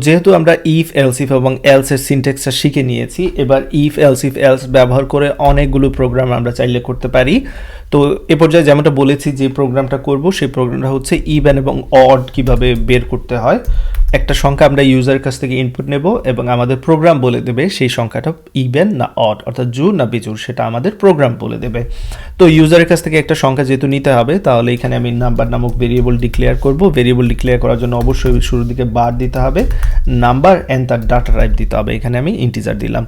যেহেতু আমরা if else if এবং এলস এর সিনট্যাক্সটা শিখে নিয়েছি, এবার ইফ এলস ব্যবহার করে অনেকগুলো প্রোগ্রাম আমরা চাইলে করতে পারি। তো এ পর্যায়ে যেমনটা বলেছি যে প্রোগ্রামটা করব সেই প্রোগ্রামটা হচ্ছে ইভেন এবং অড কিভাবে বের করতে হয়। একটা সংখ্যা আমরা ইউজারের কাছ থেকে ইনপুট নেব এবং আমাদের প্রোগ্রাম বলে দেবে সেই সংখ্যাটা ইভেন না অড, অর্থাৎ জোড় না বিজোড়, সেটা আমাদের প্রোগ্রাম বলে দেবে। তো ইউজারের কাছ থেকে একটা সংখ্যা যেহেতু নিতে হবে, তাহলে এখানে আমি নাম্বার নামক ভেরিয়েবল ডিক্লেয়ার করব। ভেরিয়েবল ডিক্লেয়ার করার জন্য অবশ্যই শুরুর দিকে বার দিতে হবে, নাম্বার অ্যান্ড তার ডাটা টাইপ দিতে হবে। এখানে আমি ইন্টিজার দিলাম।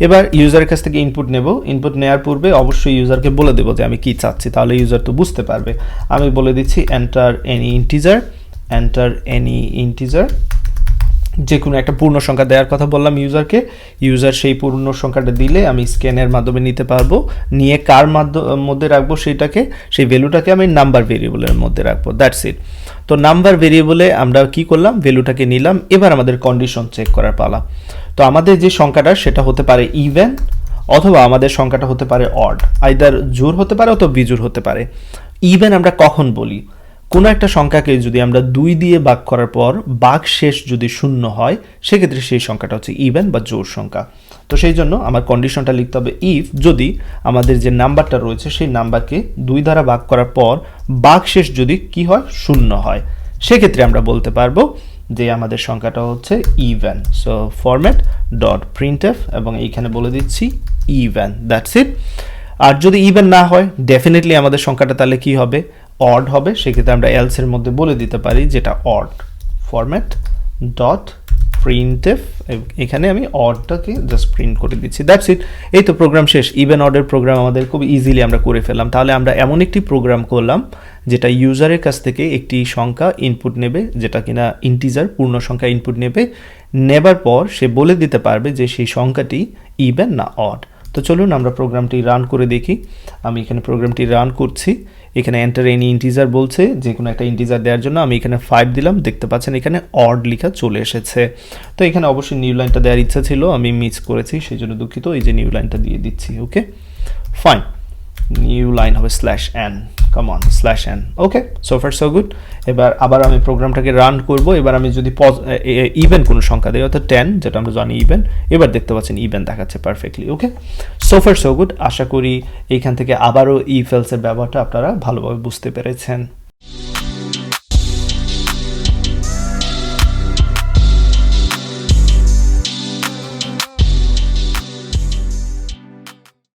এবার ইউজারের কাছ থেকে ইনপুট নেব। ইনপুট নেওয়ার পূর্বে অবশ্যই ইউজারকে বলে দেবো যে আমি কি চাচ্ছি, তাহলে ইউজার তো বুঝতে পারবে। আমি বলে দিচ্ছি enter any integer, enter any integer, যে কোনো একটা পূর্ণ সংখ্যা দেওয়ার কথা বললাম ইউজারকে। ইউজার সেই পূর্ণ সংখ্যাটা দিলে আমি স্ক্যানের মাধ্যমে নিতে পারবো। নিয়ে কার মধ্যে রাখবো সেইটাকে, সেই ভ্যালুটাকে আমি নাম্বার ভেরিয়েবলের মধ্যে রাখবো। That's it. তো নাম্বার ভেরিয়েবলে আমরা কি করলাম, ভ্যালুটাকে নিলাম। এবার আমাদের কন্ডিশন চেক করার পালা। তো আমাদের যে সংখ্যাটা সেটা হতে পারে ইভেন, অথবা আমাদের সংখ্যাটা হতে পারে অড, আইদার জোড় হতে পারে অথবা বিজোড় হতে পারে। ইভেন আমরা কখন বলি, কোনো একটা সংখ্যাকে যদি আমরা 2 দিয়ে ভাগ করার পর ভাগ শেষ যদি 0 হয়, সেক্ষেত্রে সেই সংখ্যাটা হচ্ছে ইভেন বা জোড় সংখ্যা। তো সেই জন্য আমার কন্ডিশনটা লিখতে হবে ইফ যদি আমাদের যে নাম্বারটা রয়েছে সেই নাম্বারকে 2 দ্বারা ভাগ করার পর ভাগ শেষ যদি কি হয়, 0 হয়, সেক্ষেত্রে আমরা বলতে পারবো যে আমাদের সংখ্যাটা হচ্ছে even. So format dot printf এবং এইখানে বলে দিচ্ছি ইভেন। That's it. আর যদি ইভেন না হয়, ডেফিনেটলি আমাদের সংখ্যাটা তাহলে কি হবে, অড হবে। সেক্ষেত্রে আমরা এলস এর মধ্যে বলে দিতে পারি যেটা অড। ফরম্যাট ডট প্রিন্টএফ, এখানে আমি অডটাকে জাস্ট প্রিন্ট করে দিচ্ছি। That's it. এই তো প্রোগ্রাম শেষ। ইভেন অডের প্রোগ্রাম আমাদের খুব ইজিলি আমরা করে ফেললাম। তাহলে আমরা এমন একটি প্রোগ্রাম করলাম যেটা ইউজারের কাছ থেকে একটি সংখ্যা ইনপুট নেবে, যেটা কিনা ইন্টিজার পূর্ণ সংখ্যা ইনপুট নেবে। নেবার পর সে বলে দিতে পারবে যে সেই সংখ্যাটি ইভেন না অড। তো চলুন আমরা প্রোগ্রামটি রান করে দেখি। আমি এখানে প্রোগ্রামটি রান করছি। এখানে এন্টার এনি ইন্টিজার বলছে, যে কোনো একটা ইন্টিজার দেওয়ার জন্য আমি এখানে 5 দিলাম। দেখতে পাচ্ছেন এখানে অড লেখা চলে এসেছে। তো এখানে অবশ্যই নিউ লাইনটা দেওয়ার ইচ্ছা ছিল, আমি মিস করেছি, সেই জন্য দুঃখিত। এই যে নিউ লাইনটা দিয়ে দিচ্ছি। ওকে ফাইন, নিউ লাইন হবে /n, come on /n। Okay, so far so good. এবার আবার আমি প্রোগ্রামটাকে রান করব। এবার আমি যদি ইভেন কোনো সংখ্যা দেই, অর্থাৎ 10, যেটা আমরা জানি ইভেন, এবার দেখতে পাচ্ছেন ইভেন দেখাচ্ছে পারফেক্টলি। ওকে, সো ফার সো গুড। আশা করি এইখান থেকে আবারও ইফ এলস এর ব্যবহারটা আপনারা ভালোভাবে বুঝতে পেরেছেন।